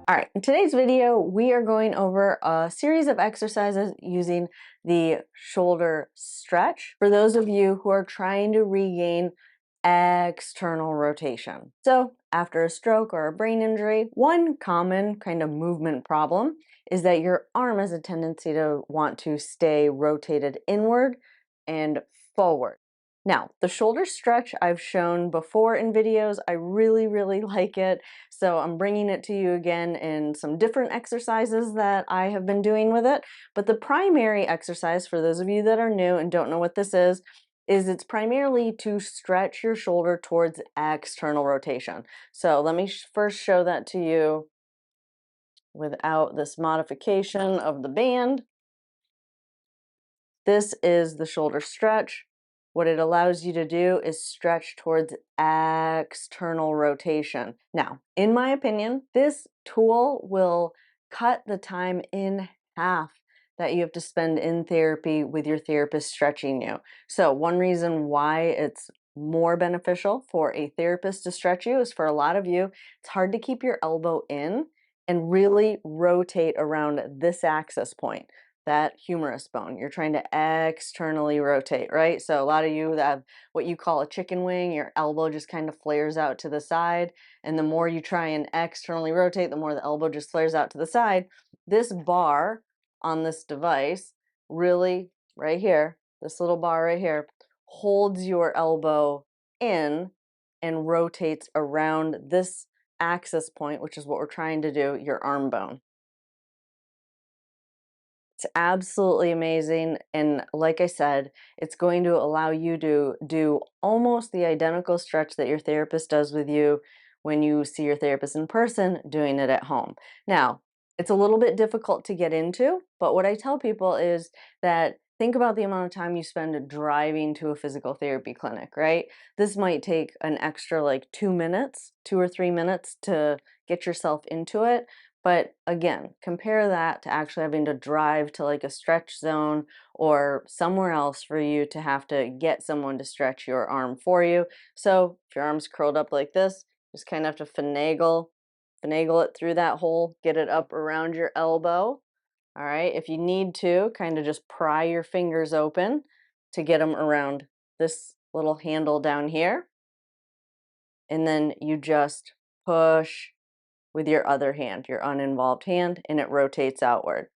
All right, in today's video, we are going over a series of exercises using the shoulder stretch for those of you who are trying to regain external rotation. So after a stroke or a brain injury, one common kind of movement problem is that your arm has a tendency to want to stay rotated inward and forward. Now, the shoulder stretch I've shown before in videos. I really like it. So I'm bringing it to you again in some different exercises that I have been doing with it. But the primary exercise, for those of you that are new and don't know what this is it's primarily to stretch your shoulder towards external rotation. So let me first show that to you without this modification of the band. This is the shoulder stretch. What it allows you to do is stretch towards external rotation. Now, in my opinion, this tool will cut the time in half that you have to spend in therapy with your therapist stretching you. So one reason why it's more beneficial for a therapist to stretch you is for a lot of you, it's hard to keep your elbow in and really rotate around this axis point, that humerus bone. You're trying to externally rotate, right? So a lot of you that have what you call a chicken wing, your elbow just kind of flares out to the side. And the more you try and externally rotate, the more the elbow just flares out to the side. This bar on this device really, right here, this little bar right here, holds your elbow in and rotates around this axis point, which is what we're trying to do, your arm bone. It's absolutely amazing. And like I said, it's going to allow you to do almost the identical stretch that your therapist does with you when you see your therapist in person, doing it at home. Now, it's a little bit difficult to get into, but what I tell people is that think about the amount of time you spend driving to a physical therapy clinic, right? This might take an extra like 2 minutes, 2 or 3 minutes to get yourself into it. But again, compare that to actually having to drive to like a stretch zone or somewhere else for you to have to get someone to stretch your arm for you. So if your arm's curled up like this, just kind of have to finagle it through that hole, get it up around your elbow. All right, if you need to, kind of just pry your fingers open to get them around this little handle down here. And then you just push with your other hand, your uninvolved hand, and it rotates outward.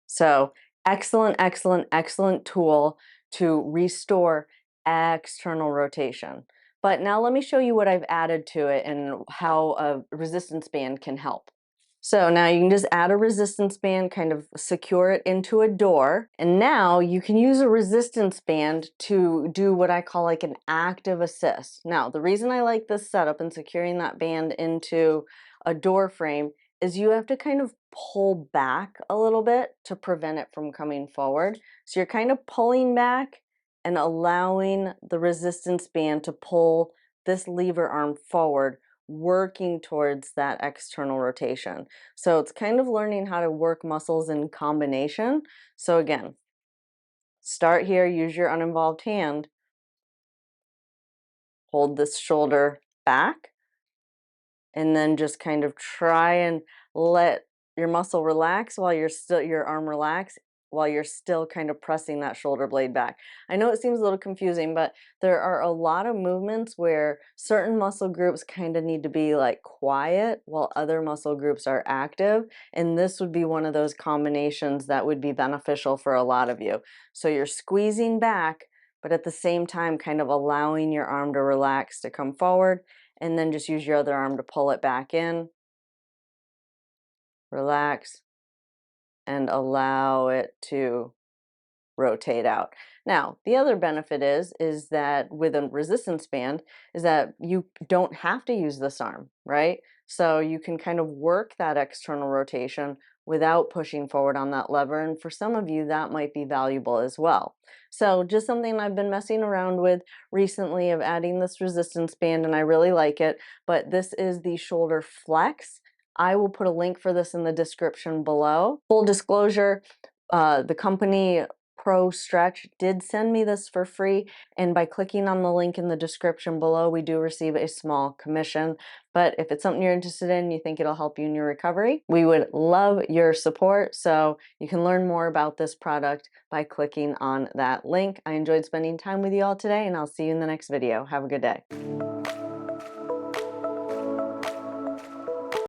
So excellent tool to restore external rotation. But now let me show you what I've added to it and how a resistance band can help. So now you can just add a resistance band, kind of secure it into a door. And now you can use a resistance band to do what I call like an active assist. Now, the reason I like this setup and securing that band into a door frame is you have to kind of pull back a little bit to prevent it from coming forward. So you're kind of pulling back and allowing the resistance band to pull this lever arm forward, working towards that external rotation. So it's kind of learning how to work muscles in combination. So again, start here, use your uninvolved hand, hold this shoulder back, and then just kind of try and let your muscle relax while your arm relax while you're still kind of pressing that shoulder blade back. I know it seems a little confusing, but there are a lot of movements where certain muscle groups kind of need to be like quiet while other muscle groups are active. And this would be one of those combinations that would be beneficial for a lot of you. So you're squeezing back, but at the same time, kind of allowing your arm to relax to come forward, and then just use your other arm to pull it back in, relax, and allow it to rotate out. Now, the other benefit is that with a resistance band is that you don't have to use this arm, right? So you can kind of work that external rotation without pushing forward on that lever. And for some of you, that might be valuable as well. So just something I've been messing around with recently of adding this resistance band, and I really like it. But this is the shoulder flex. I will put a link for this in the description below. Full disclosure, the company Pro Stretch did send me this for free, and by clicking on the link in the description below, we do receive a small commission. But if it's something you're interested in, you think it'll help you in your recovery, we would love your support. So you can learn more about this product by clicking on that link. I enjoyed spending time with you all today, and I'll see you in the next video. Have a good day.